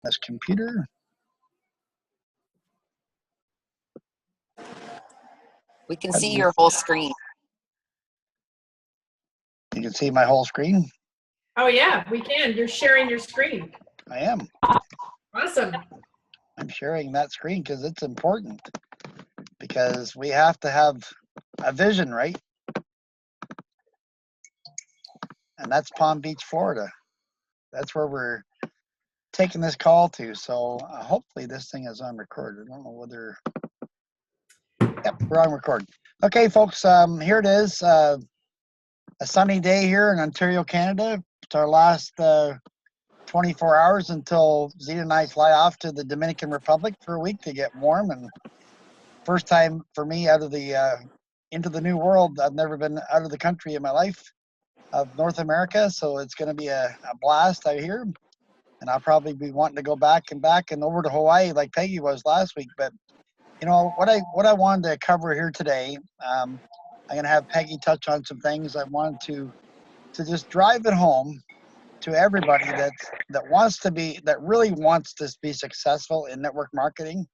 This computer. We can see your whole screen. You can see my whole screen? Oh yeah, we can. You're sharing your screen. I am. Awesome. I'm sharing that screen because it's important. Because we have to have a vision, right? And that's Palm Beach, Florida. That's where we're taking this call to. So hopefully this thing is on record. I don't know whether. Yep, we're on record. Okay, folks, here it is. A sunny day here in Ontario, Canada. It's our last 24 hours until Zena and I fly off to the Dominican Republic for a week to get warm. And first time for me out of the into the new world. I've never been out of the country in my life of North America, so it's going to be a blast out here. And I'll probably be wanting to go back and over to Hawaii like Peggy was last week. But you know what I wanted to cover here today. I'm going to have Peggy touch on some things. I wanted to just drive it home to everybody that really wants to be successful in network marketing,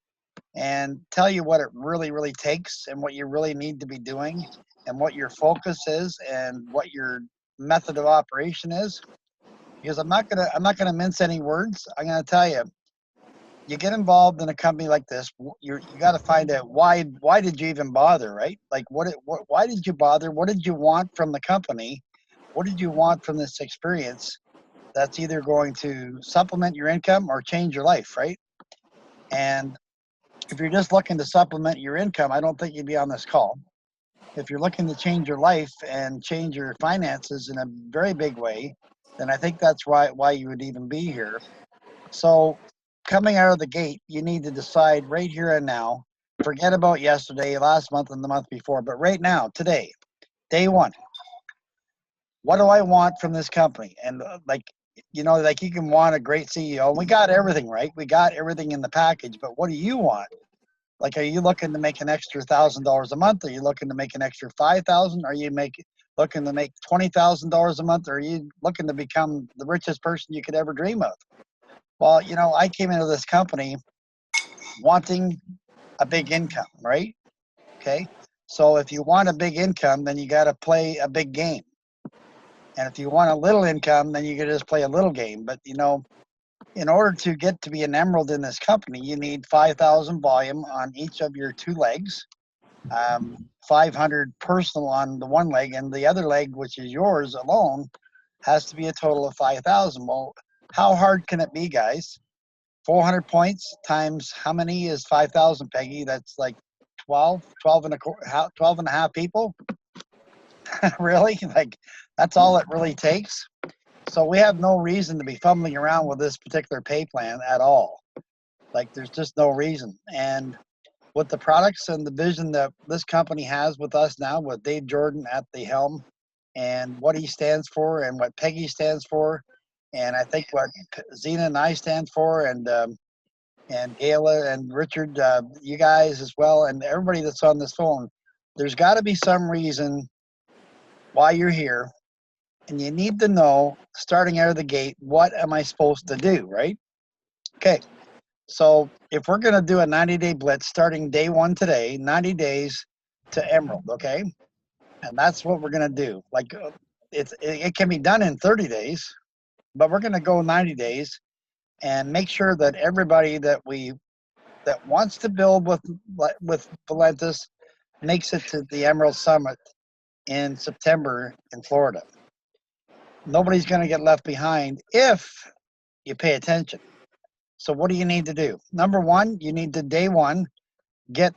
and tell you what it really takes and what you really need to be doing and what your focus is and what your method of operation is. Because I'm not gonna mince any words. I'm gonna tell you, you get involved in a company like this, you got to find out why did you even bother, right? Like why did you bother? What did you want from the company? What did you want from this experience that's either going to supplement your income or change your life, right? And if you're just looking to supplement your income, I don't think you'd be on this call. If you're looking to change your life and change your finances in a very big way, then I think that's why you would even be here. So coming out of the gate, you need to decide right here and now, forget about yesterday, last month, and the month before, but right now, today, day one, what do I want from this company? And like you can want a great CEO. We got everything, right? We got everything in the package, but what do you want? Like, are you looking to make an extra $1,000 a month? Are you looking to make an extra $5,000? Are you looking to make $20,000 a month? Or are you looking to become the richest person you could ever dream of? Well, I came into this company wanting a big income, right? Okay. So if you want a big income, then you got to play a big game. And if you want a little income, then you can just play a little game. But, in order to get to be an emerald in this company, you need 5,000 volume on each of your two legs, 500 personal on the one leg, and the other leg, which is yours alone, has to be a total of 5,000. Well, how hard can it be, guys? 400 points times how many is 5,000, Peggy? That's like 12 and a half people. Really? Like, that's all it really takes? So we have no reason to be fumbling around with this particular pay plan at all. Like, there's just no reason. And with the products and the vision that this company has with us now, with Dave Jordan at the helm, and what he stands for and what Peggy stands for, and I think what Zena and I stand for, and Gayla and Richard, you guys as well, and everybody that's on this phone, there's got to be some reason why you're here. And you need to know, starting out of the gate, what am I supposed to do, right? Okay, so if we're going to do a 90-day blitz starting day one today, 90 days to Emerald, okay? And that's what we're going to do. Like, it can be done in 30 days, but we're going to go 90 days and make sure that everybody that wants to build with Valentis makes it to the Emerald Summit in September in Florida. Nobody's going to get left behind if you pay attention. So what do you need to do? Number one, you need to, day one,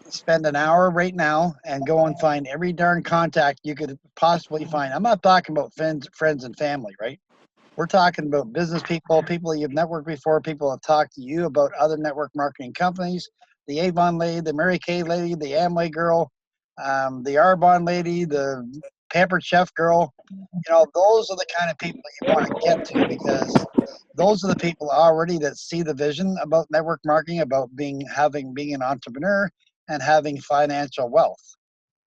spend an hour right now and go and find every darn contact you could possibly find. I'm not talking about friends and family, right? We're talking about business people you've networked before, people that talk to you about other network marketing companies, the Avon lady, the Mary Kay lady, the Amway girl, the Arbonne lady, the Pampered Chef girl. Those are the kind of people you want to get to, because those are the people already that see the vision about network marketing, about being an entrepreneur and having financial wealth.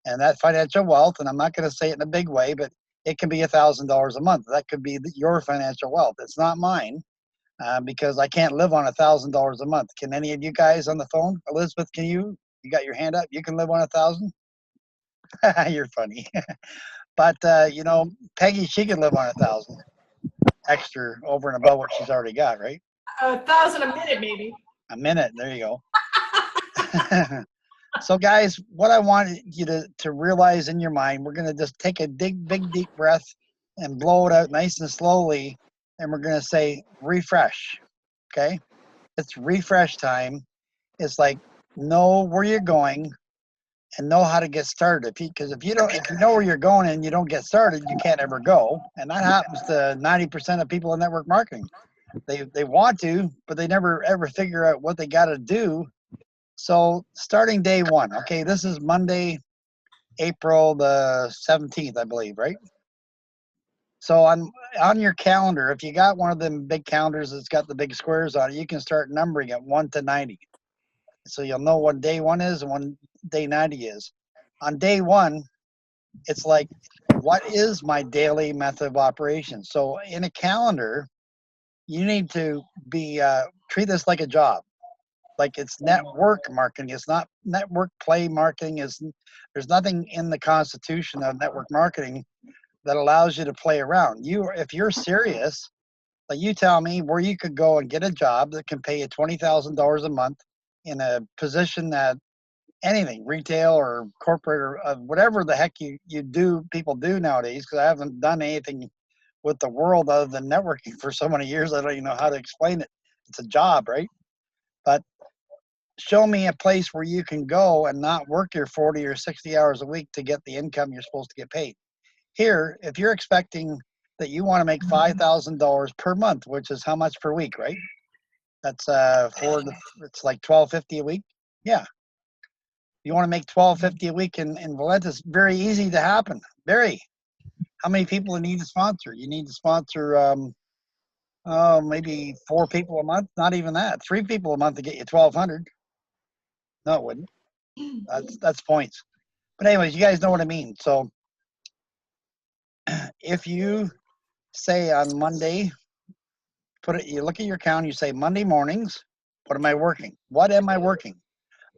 And that financial wealth, and I'm not going to say it in a big way, but it can be $1,000 a month. That could be your financial wealth. It's not mine. because I can't live on $1,000 a month. Can any of you guys on the phone? Elizabeth, can you? You got your hand up? You can live on 1,000? You're funny. But, you know, Peggy, she can live on 1,000 extra over and above what she's already got, right? 1,000 a minute, maybe. A minute. There you go. So, guys, what I want you to realize in your mind, we're going to just take a big, deep breath and blow it out nice and slowly. And we're going to say refresh. Okay? It's refresh time. It's like know where you're going and know how to get started. Because if you know where you're going and you don't get started, you can't ever go. And that happens to 90% of people in network marketing. They want to, but they never ever figure out what they got to do. So starting day one, okay, this is Monday, April the 17th, I believe, right? So on your calendar, if you got one of them big calendars that's got the big squares on it, you can start numbering it 1 to 90. So you'll know what day 1 is and when day 90 is. On day 1, it's like, what is my daily method of operation? So in a calendar, you need to be treat this like a job. Like it's network marketing. It's not network play marketing. There's nothing in the constitution of network marketing that allows you to play around. If you're serious, like you tell me where you could go and get a job that can pay you $20,000 a month in a position that anything, retail or corporate or whatever the heck people do nowadays, because I haven't done anything with the world other than networking for so many years. I don't even know how to explain it. It's a job, right? But show me a place where you can go and not work your 40 or 60 hours a week to get the income you're supposed to get paid. Here, if you're expecting that you want to make $5,000 per month, which is how much per week, right? That's it's like $1,250 a week. Yeah. You want to make $1,250 a week in Valenta, it's very easy to happen. Very. How many people you need to sponsor? You need to sponsor maybe 4 people a month. Not even that. 3 people a month to get you 1,200. No, it wouldn't. That's points. But anyways, you guys know what I mean. So if you say on Monday, you look at your calendar, you say Monday mornings, what am I working? What am I working?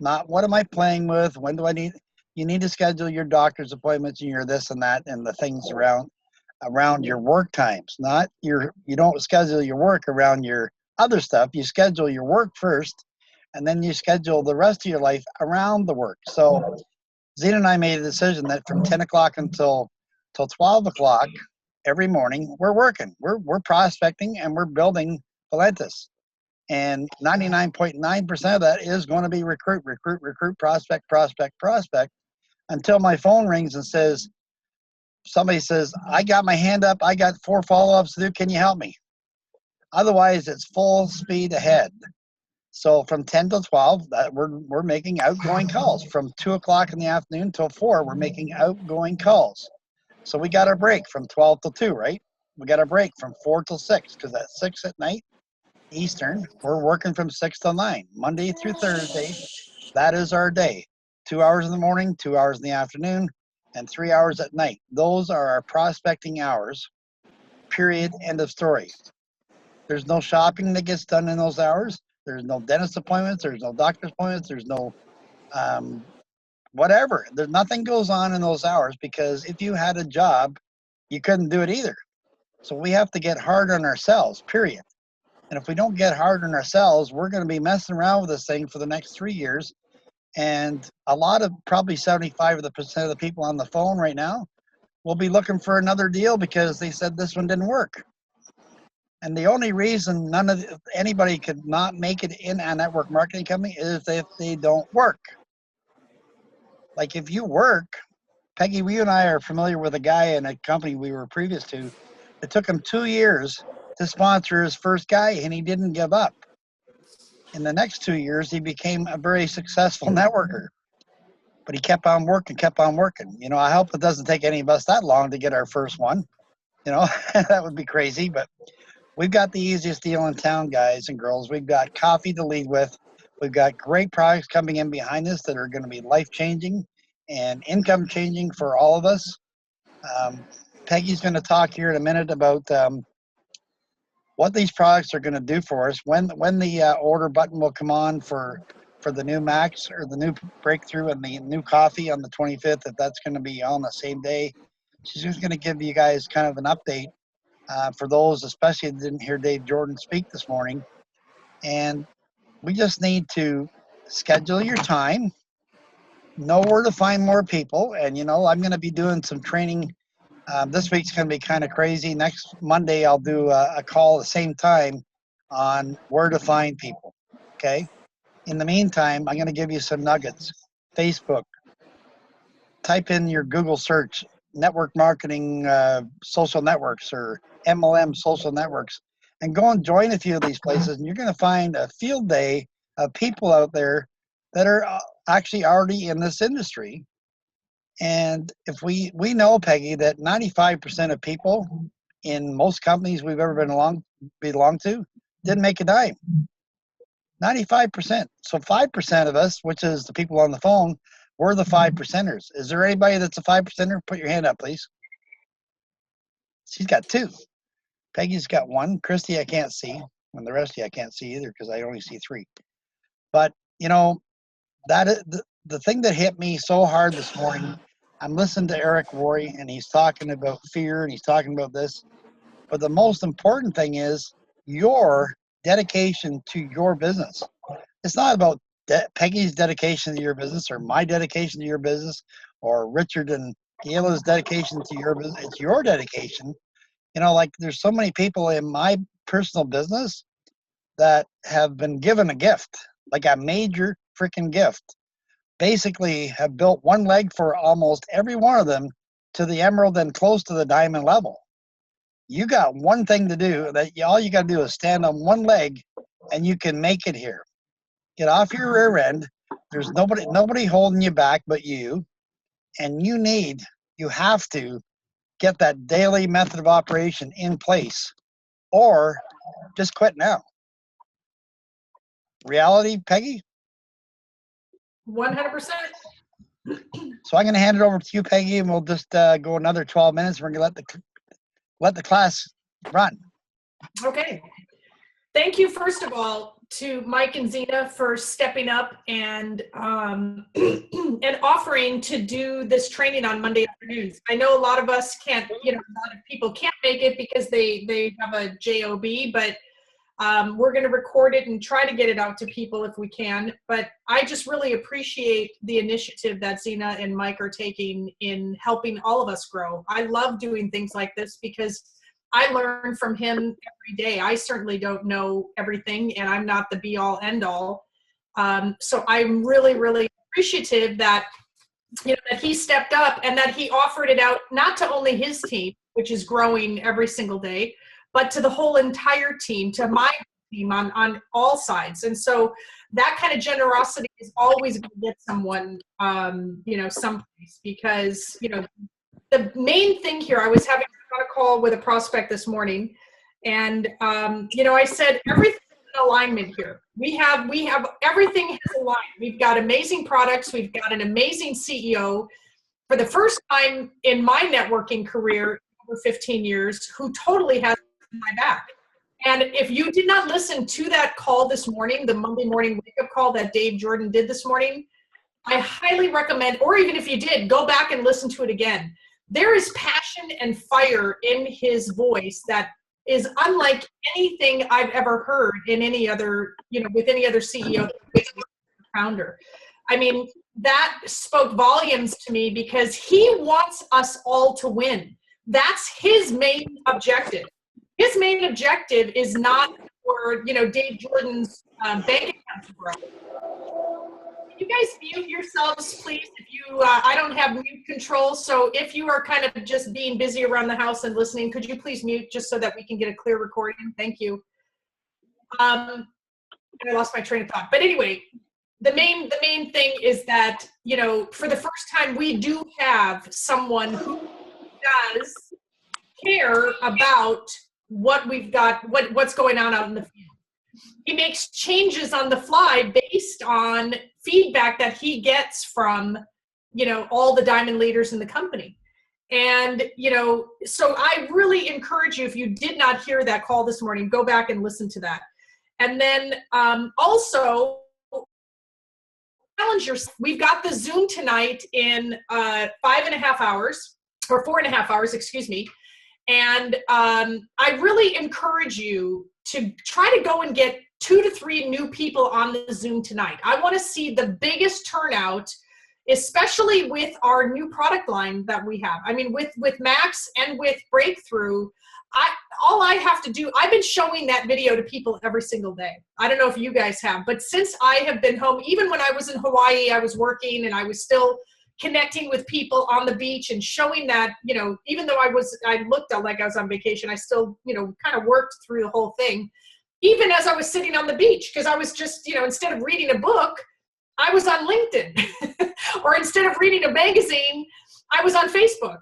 Not what am I playing with? When do I need? You need to schedule your doctor's appointments and your this and that and the things around your work times. Not you don't schedule your work around your other stuff. You schedule your work first, and then you schedule the rest of your life around the work. So Zena and I made a decision that from 10 o'clock until 12 o'clock every morning, we're working. We're prospecting and we're building Valentis. And 99.9% of that is going to be recruit, prospect, until my phone rings and somebody says, I got my hand up, I got 4 follow-ups to do, can you help me? Otherwise, it's full speed ahead. So from 10 to 12, we're making outgoing calls. From 2 o'clock in the afternoon till 4, we're making outgoing calls. So we got our break from 12 till 2, right? We got a break from 4 till 6, because at 6 at night, Eastern, we're working from 6 till 9, Monday through Thursday. That is our day. 2 hours in the morning, 2 hours in the afternoon, and 3 hours at night. Those are our prospecting hours, period, end of story. There's no shopping that gets done in those hours. There's no dentist appointments. There's no doctor's appointments. There's no whatever. There's nothing goes on in those hours, because if you had a job, you couldn't do it either. So we have to get hard on ourselves, period. And if we don't get hard on ourselves, we're going to be messing around with this thing for the next 3 years. And a lot of, probably 75% of the people on the phone right now will be looking for another deal because they said this one didn't work. And the only reason anybody could not make it in a network marketing company is if they don't work. Like if you work, Peggy, you and I are familiar with a guy in a company we were previous to. It took him 2 years to sponsor his first guy, and he didn't give up. In the next 2 years, he became a very successful networker. But he kept on working. You know, I hope it doesn't take any of us that long to get our first one. You know, that would be crazy. But we've got the easiest deal in town, guys and girls. We've got coffee to lead with. We've got great products coming in behind us that are going to be life-changing and income-changing for all of us. Peggy's going to talk here in a minute about what these products are going to do for us, when the order button will come on for the new Max or the new Breakthrough and the new coffee on the 25th, if that's going to be on the same day. She's just going to give you guys kind of an update for those, especially that didn't hear Dave Jordan speak this morning. And we just need to schedule your time, know where to find more people. And, you know, I'm going to be doing some training. This week's going to be kind of crazy. Next Monday, I'll do a call at the same time on where to find people. Okay. In the meantime, I'm going to give you some nuggets. Facebook, type in your Google search, network marketing, social networks, or MLM social networks, and go and join a few of these places. And you're going to find a field day of people out there that are actually already in this industry. And if we know, Peggy, that 95% of people in most companies we've ever belonged to didn't make a dime. 95%. So 5% of us, which is the people on the phone, we're the 5%ers. Is there anybody that's a 5%er? Put your hand up, please. She's got 2. Peggy's got 1. Christy, I can't see. And the rest of you I can't see either because I only see 3. But, you know, that is the thing that hit me so hard this morning. I'm listening to Eric Worre, and he's talking about fear, and he's talking about this. But the most important thing is your dedication to your business. It's not about Peggy's dedication to your business or my dedication to your business or Richard and Gayla's dedication to your business. It's your dedication. You know, like there's so many people in my personal business that have been given a gift, like a major freaking gift. Basically have built one leg for almost every one of them to the emerald and close to the diamond level. You got one thing to do. That all you got to do is stand on one leg and you can make it here. Get off your rear end. There's nobody holding you back but you. And you have to get that daily method of operation in place or just quit now. Reality, Peggy? 100%. So I'm going to hand it over to you, Peggy, and we'll just go another 12 minutes. We're going to let the class run. Okay. Thank you, first of all, to Mike and Zena for stepping up and and offering to do this training on Monday afternoons. I know a lot of us can't, a lot of people can't make it because they have a job, but we're going to record it and try to get it out to people if we can. But I just really appreciate the initiative that Zena and Mike are taking in helping all of us grow. I love doing things like this because I learn from him every day. I certainly don't know everything, and I'm not the be-all, end-all. So I'm really, really appreciative that, that he stepped up and that he offered it out not to only his team, which is growing every single day, but to the whole entire team, to my team on all sides. And so that kind of generosity is always going to get someone, someplace, because, the main thing here, I was having a call with a prospect this morning, and, I said, everything is in alignment here. We have everything has aligned. We've got amazing products. We've got an amazing CEO for the first time in my networking career, over 15 years, who totally has my back. And if you did not listen to that call this morning, the Monday morning wake-up call that Dave Jordan did this morning, I highly recommend, or even if you did, go back and listen to it again. There is passion and fire in his voice that is unlike anything I've ever heard in any other, with any other CEO, founder. I mean, that spoke volumes to me because he wants us all to win. That's his main objective. His main objective is not for, Dave Jordan's bank account to grow. Can you guys mute yourselves, please? If you, I don't have mute control, so if you are kind of just being busy around the house and listening, could you please mute just so that we can get a clear recording? Thank you. I lost my train of thought. But anyway, the main thing is that, for the first time, we do have someone who does care about what we've got, what's going on out in the field. He makes changes on the fly based on feedback that he gets from, all the diamond leaders in the company. And, so I really encourage you, if you did not hear that call this morning, go back and listen to that. And then also, challenge yourself. We've got the Zoom tonight in 5.5 hours, or 4.5 hours, excuse me. And I really encourage you to try to go and get 2 to 3 new people on the Zoom tonight. I want to see the biggest turnout, especially with our new product line that we have. I mean, with Max and with Breakthrough, all I have to do, I've been showing that video to people every single day. I don't know if you guys have, but since I have been home, even when I was in Hawaii, I was working and I was still connecting with people on the beach and showing that, even though I looked like I was on vacation, I still, kind of worked through the whole thing, even as I was sitting on the beach, because I was just, instead of reading a book, I was on LinkedIn. Or instead of reading a magazine, I was on Facebook.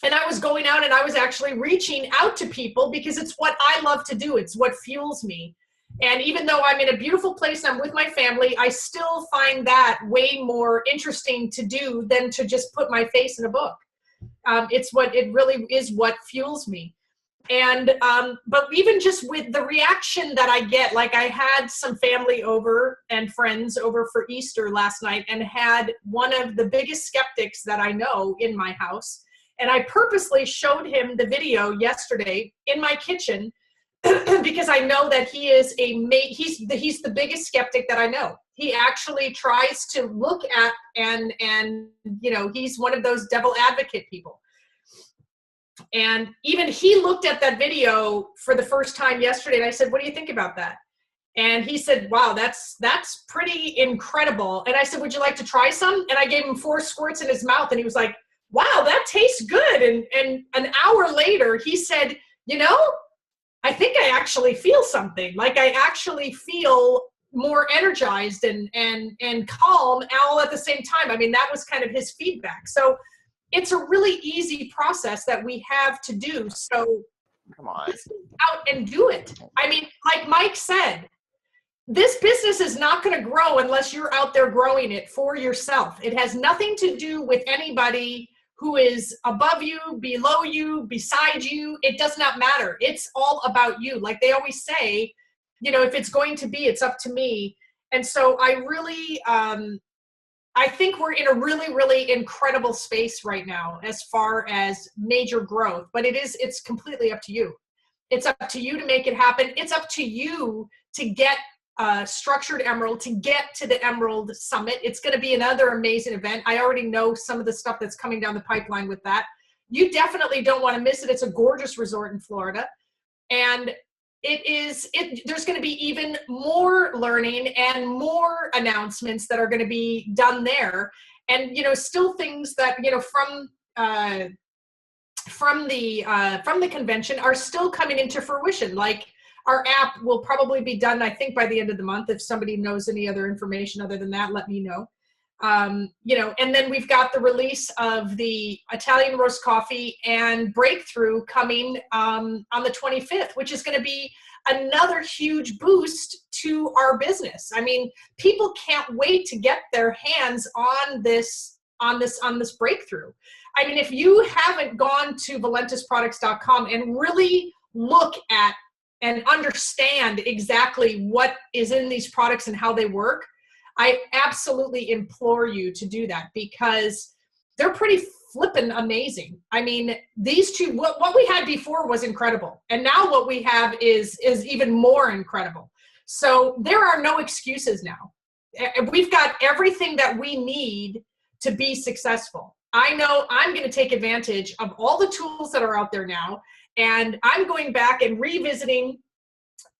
And I was going out and I was actually reaching out to people because it's what I love to do. It's what fuels me. And even though I'm in a beautiful place and I'm with my family, I still find that way more interesting to do than to just put my face in a book. It really is what fuels me. And, but even just with the reaction that I get, like I had some family over and friends over for Easter last night and had one of the biggest skeptics that I know in my house. And I purposely showed him the video yesterday in my kitchen because I know that he's the biggest skeptic that I know. He actually tries to look at and he's one of those devil advocate people. And even he looked at that video for the first time yesterday and I said, what do you think about that? And he said, wow, that's pretty incredible. And I said, would you like to try some? And I gave him 4 squirts in his mouth and he was like, wow, that tastes good. And an hour later, he said, I think I actually feel something. Like I actually feel more energized and calm all at the same time. I mean, that was kind of his feedback. So it's a really easy process that we have to do. So Come on. let's go out and do it. I mean, like Mike said, this business is not going to grow unless you're out there growing it for yourself. It has nothing to do with anybody who is above you, below you, beside you. It does not matter. It's all about you. Like they always say, if it's going to be, it's up to me. And so I really, I think we're in a really, really incredible space right now as far as major growth, but it's completely up to you. It's up to you to make it happen. It's up to you to get Structured Emerald, to get to the Emerald Summit. It's going to be another amazing event. I already know some of the stuff that's coming down the pipeline with that. You definitely don't want to miss it. It's a gorgeous resort in Florida. And there's going to be even more learning and more announcements that are going to be done there. And, still things that, from the convention are still coming into fruition. Like our app will probably be done, I think, by the end of the month. If somebody knows any other information other than that, let me know. And then we've got the release of the Italian roast coffee and Breakthrough coming on the 25th, which is going to be another huge boost to our business. I mean, people can't wait to get their hands on this Breakthrough. I mean, if you haven't gone to valentisproducts.com and really look at and understand exactly what is in these products and how they work, I absolutely implore you to do that because they're pretty flippin' amazing. I mean, these two, what we had before was incredible. And now what we have is even more incredible. So there are no excuses now. We've got everything that we need to be successful. I know I'm going to take advantage of all the tools that are out there now. And I'm going back and revisiting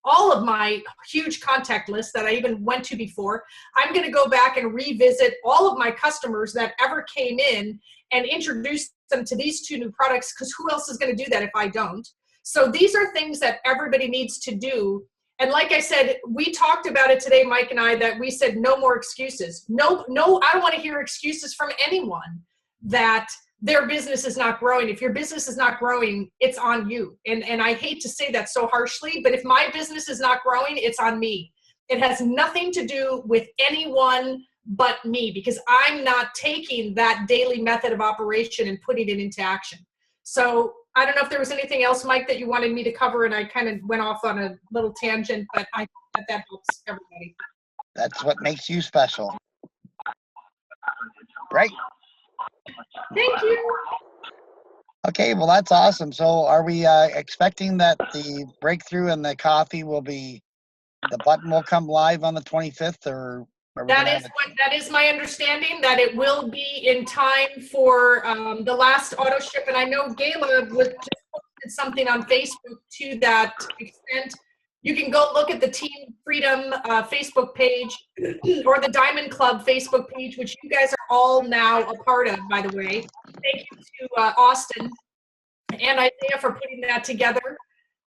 all of my huge contact lists that I even went to before. I'm going to go back and revisit all of my customers that ever came in and introduce them to these 2 new products, because who else is going to do that if I don't? So these are things that everybody needs to do. And like I said, we talked about it today, Mike and I, that we said no more excuses. No, I don't want to hear excuses from anyone that their business is not growing. If your business is not growing, it's on you. And I hate to say that so harshly, but if my business is not growing, it's on me. It has nothing to do with anyone but me, because I'm not taking that daily method of operation and putting it into action. So I don't know if there was anything else, Mike, that you wanted me to cover, and I kind of went off on a little tangent, but I think that helps everybody. That's what makes you special. Right? Thank you. Okay, well, that's awesome. So are we expecting that the breakthrough and the coffee will be, the button will come live on the 25th, or are we That gonna is that is my understanding, that it will be in time for the last auto ship. And I know Gayla was just posted something on Facebook to that extent. You can go look at the Team Freedom Facebook page or the Diamond Club Facebook page, which you guys are all now a part of, by the way. Thank you to Austin and Isaiah for putting that together.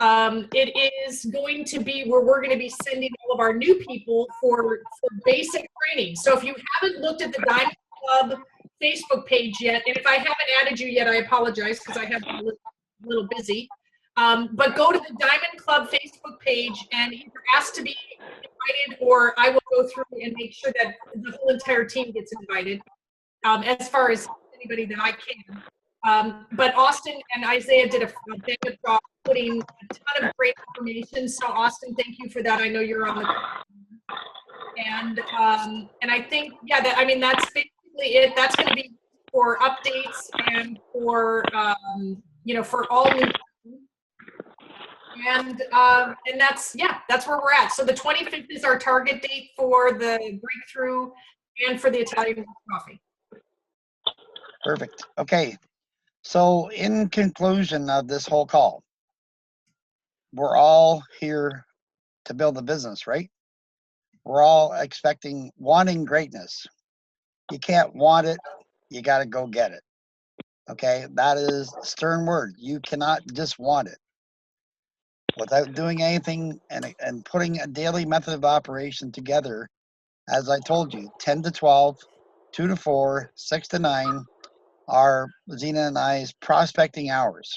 It is going to be where we're going to be sending all of our new people for basic training. So if you haven't looked at the Diamond Club Facebook page yet, and if I haven't added you yet, I apologize because I have been a little busy. But go to the Diamond Club Facebook page and either ask to be invited, or I will go through and make sure that the whole entire team gets invited, as far as anybody that I can. But Austin and Isaiah did a big job putting a ton of great information. So Austin, thank you for that. I know you're on the and I think, yeah, that, I mean, that's basically it. That's going to be for updates and for you know, for all new. And that's, yeah, that's where we're at. So the 25th is our target date for the breakthrough and for the Italian coffee. Perfect. Okay. So in conclusion of this whole call, we're all here to build a business, right? We're all wanting greatness. You can't want it, you got to go get it. Okay, that is a stern word. You cannot just want it without doing anything and putting a daily method of operation together. As I told you, 10 to 12, 2 to 4, 6 to 9 are Zena and I's prospecting hours.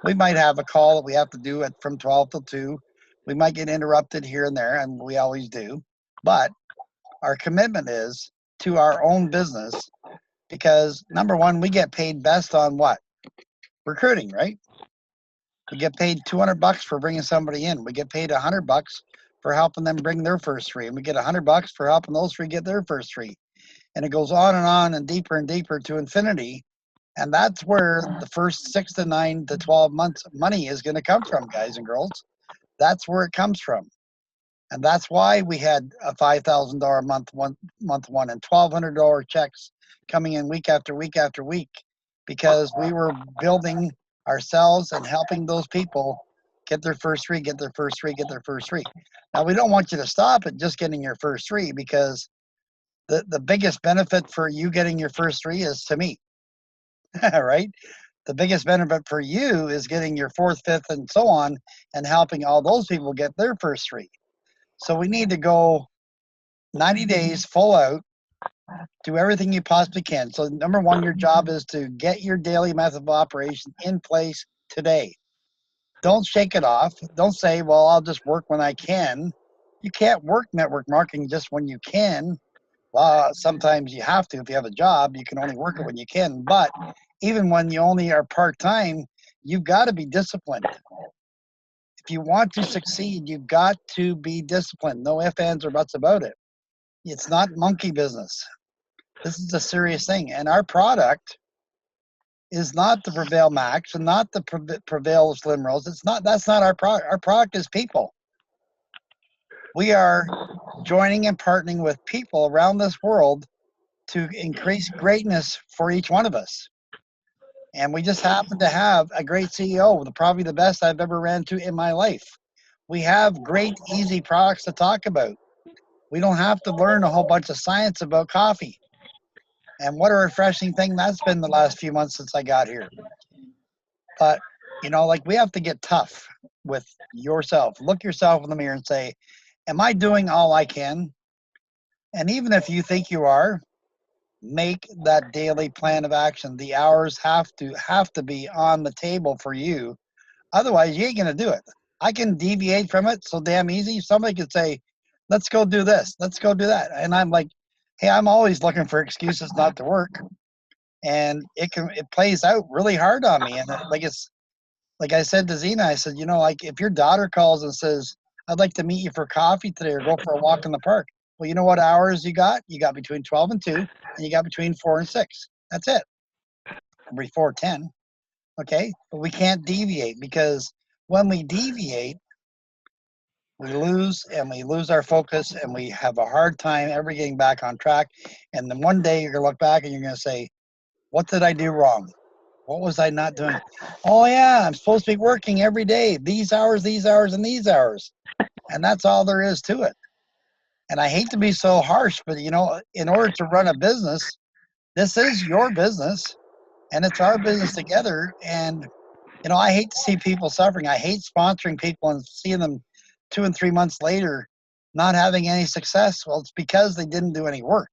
We might have a call that we have to do from 12 till 2. We might get interrupted here and there, and we always do. But our commitment is to our own business, because number one, we get paid best on what? Recruiting, right? We get paid $200 for bringing somebody in. We get paid $100 for helping them bring their first 3, and we get $100 for helping those 3 get their first 3. And it goes on and deeper to infinity. And that's where the first 6 to 9 to 12 months money is going to come from, guys and girls. That's where it comes from. And that's why we had a $5,000 month one, and $1,200 checks coming in week after week after week, because we were building ourselves and helping those people get their first 3, get their first 3, get their first 3. Now, we don't want you to stop at just getting your first 3, because the biggest benefit for you getting your first 3 is to me, right? The biggest benefit for you is getting your 4th, 5th, and so on, and helping all those people get their first 3. So we need to go 90 days full out, do everything you possibly can. So number one, your job is to get your daily method of operation in place today. Don't shake it off. Don't say, well, I'll just work when I can. You can't work network marketing just when you can. Well, sometimes you have to. If you have a job, you can only work it when you can. But even when you only are part-time, you've got to be disciplined. If you want to succeed, you've got to be disciplined. No ifs, ands, or buts about it. It's not monkey business. This is a serious thing. And our product is not the Prevail Max and not the Prevail Slim Rolls. That's not our product. Our product is people. We are joining and partnering with people around this world to increase greatness for each one of us. And we just happen to have a great CEO, probably the best I've ever ran into in my life. We have great, easy products to talk about. We don't have to learn a whole bunch of science about coffee. And what a refreshing thing that's been the last few months since I got here. But, you know, like, we have to get tough with yourself. Look yourself in the mirror and say, am I doing all I can? And even if you think you are, make that daily plan of action. The hours have to be on the table for you. Otherwise, you ain't going to do it. I can deviate from it so damn easy. Somebody could say, let's go do this. Let's go do that. And I'm like, Hey, I'm always looking for excuses not to work, and it plays out really hard on me. And it's like I said to Zena, I said, like if your daughter calls and says, "I'd like to meet you for coffee today or go for a walk in the park," well, you know what hours you got? You got between 12 and 2, and you got between 4 and 6. That's it. Before 10. Okay, but we can't deviate, because when we deviate, we lose our focus, and we have a hard time ever getting back on track. And then one day you're gonna look back and you're gonna say, what did I do wrong? What was I not doing? Oh yeah, I'm supposed to be working every day, these hours, and these hours. And that's all there is to it. And I hate to be so harsh, but in order to run a business, this is your business and it's our business together. And I hate to see people suffering. I hate sponsoring people and seeing them 2 and 3 months later not having any success. Well, it's because they didn't do any work.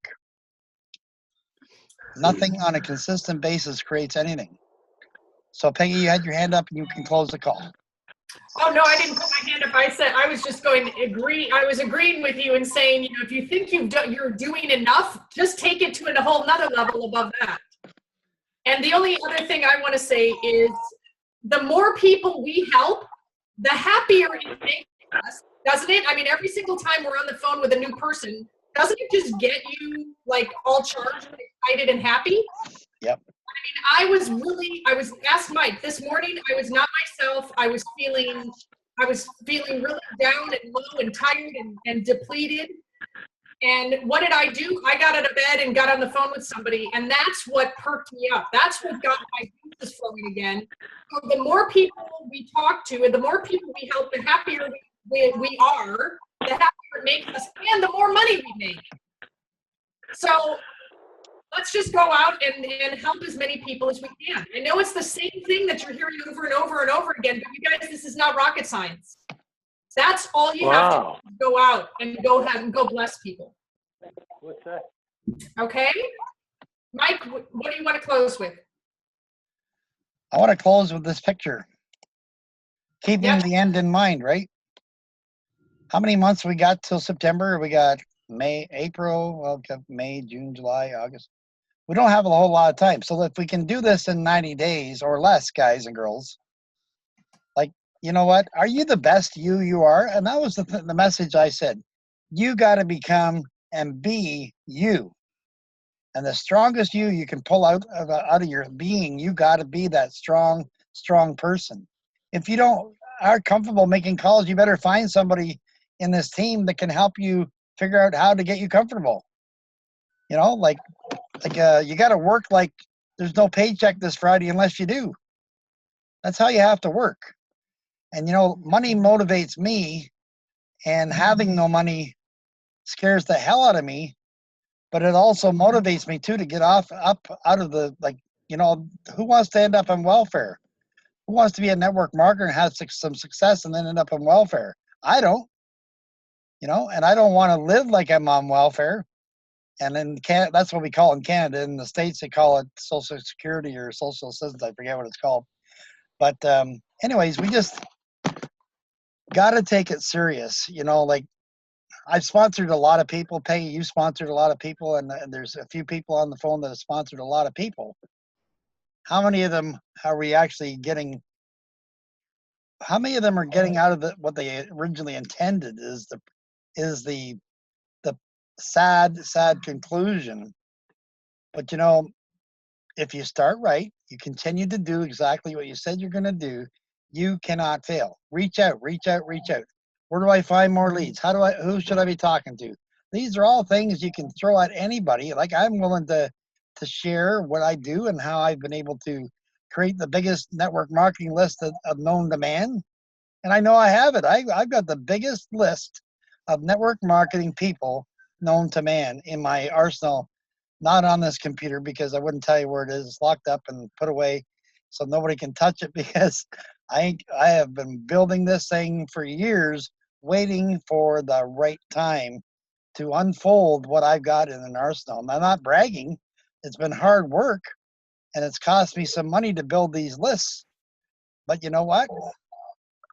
Nothing on a consistent basis creates anything. So Peggy, you had your hand up and you can close the call. Oh, no, I didn't put my hand up. I was just going to agree. I was agreeing with you and saying, if you think you're doing enough, just take it to a whole nother level above that. And the only other thing I want to say is the more people we help, the happier it makes us, doesn't it? I mean, every single time we're on the phone with a new person, doesn't it just get you like all charged and excited and happy? Yep. I was asked Mike this morning, I was not myself. I was feeling really down and low and tired and depleted. And what did I do? I got out of bed and got on the phone with somebody, and that's what perked me up. That's what got my juices flowing again. So the more people we talk to and the more people we help, the happier we are, the happier it makes us, and the more money we make. So let's just go out and help as many people as we can. I know it's the same thing that you're hearing over and over and over again, but you guys, this is not rocket science. That's all you have to do, is go out and go bless people. What's that? Okay? Mike, what do you want to close with? I want to close with this picture. Keeping the end in mind, right? How many months we got till September? We got May, April, well, May, June, July, August. We don't have a whole lot of time. So if we can do this in 90 days or less, guys and girls, like, you know what? Are you the best you are? And that was the message I said. You got to become and be you. And the strongest you can pull out of your being, you got to be that strong person. If you aren't comfortable making calls, you better find somebody in this team that can help you figure out how to get you comfortable. You got to work like there's no paycheck this Friday unless you do. That's how you have to work. And money motivates me, and having no money scares the hell out of me, but it also motivates me too to get up out of the, who wants to end up on welfare? Who wants to be a network marketer and have some success and then end up on welfare? I don't, and I don't want to live like I'm on welfare. And in Canada, that's what we call it in Canada. In the States, they call it Social Security or social assistance. I forget what it's called. But anyways, we just got to take it serious. I've sponsored a lot of people. Peggy, you sponsored a lot of people, and there's a few people on the phone that have sponsored a lot of people. How many of them are we actually getting? How many of them are getting out of what they originally intended? Is the sad conclusion. But if you start right, you continue to do exactly what you said you're going to do, you cannot fail. Reach out. Where do I find more leads? Who should I be talking to? These are all things you can throw at anybody. Like, I'm willing to share what I do and how I've been able to create the biggest network marketing list of known demand. And I know I have it. I've got the biggest list of network marketing people known to man in my arsenal, not on this computer because I wouldn't tell you where it is. It's locked up and put away so nobody can touch it, because I have been building this thing for years, waiting for the right time to unfold what I've got in an arsenal. And I'm not bragging. It's been hard work, and it's cost me some money to build these lists. But you know what?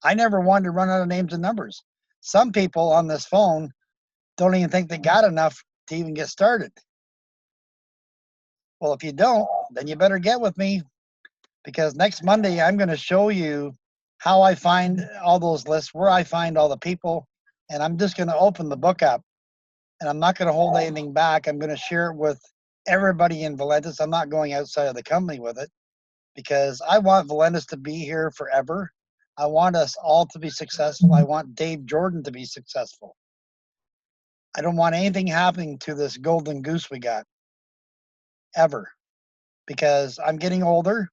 I never wanted to run out of names and numbers. Some people on this phone don't even think they got enough to even get started. Well, if you don't, then you better get with me, because next Monday I'm going to show you how I find all those lists, where I find all the people, and I'm just going to open the book up, and I'm not going to hold anything back. I'm going to share it with everybody in Valentis. I'm not going outside of the company with it, because I want Valentis to be here forever. I want us all to be successful. I want Dave Jordan to be successful. I don't want anything happening to this golden goose we got, ever, because I'm getting older,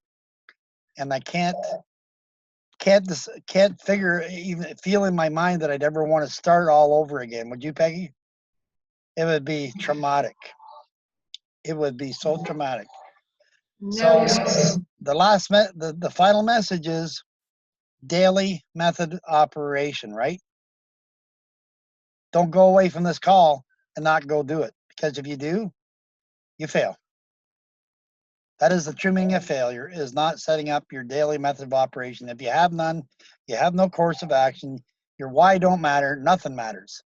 and I can't figure, even feel in my mind that I'd ever want to start all over again. Would you, Peggy? It would be traumatic. It would be so traumatic. No. So the final message is daily method operation, right? Don't go away from this call and not go do it, because if you do, you fail. That is the true meaning of failure, is not setting up your daily method of operation. If you have none, you have no course of action. Your why don't matter. Nothing matters.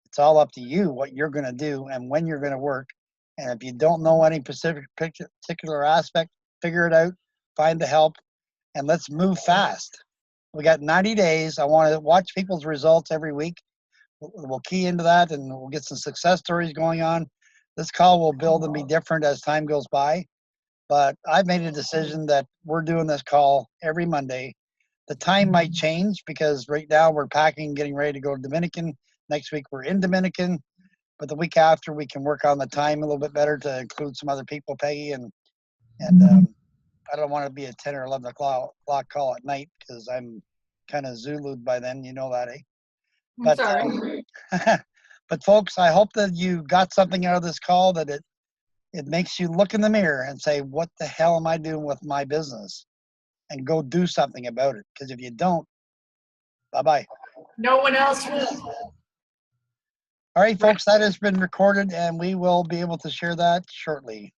It's all up to you what you're going to do and when you're going to work. And if you don't know any particular aspect, figure it out, find the help, and let's move fast. We got 90 days. I want to watch people's results every week. We'll key into that, and we'll get some success stories going on. This call will build and be different as time goes by. But I've made a decision that we're doing this call every Monday. The time might change, because right now we're packing, getting ready to go to Dominican. Next week we're in Dominican, but the week after we can work on the time a little bit better to include some other people, Peggy, and I don't want to be a 10 or 11 o'clock call at night, because I'm kind of Zulu'd by then, you know that, eh? I'm sorry. But folks, I hope that you got something out of this call, that it makes you look in the mirror and say, what the hell am I doing with my business? And go do something about it. Because if you don't, bye-bye. No one else will. All right, folks, that has been recorded, and we will be able to share that shortly.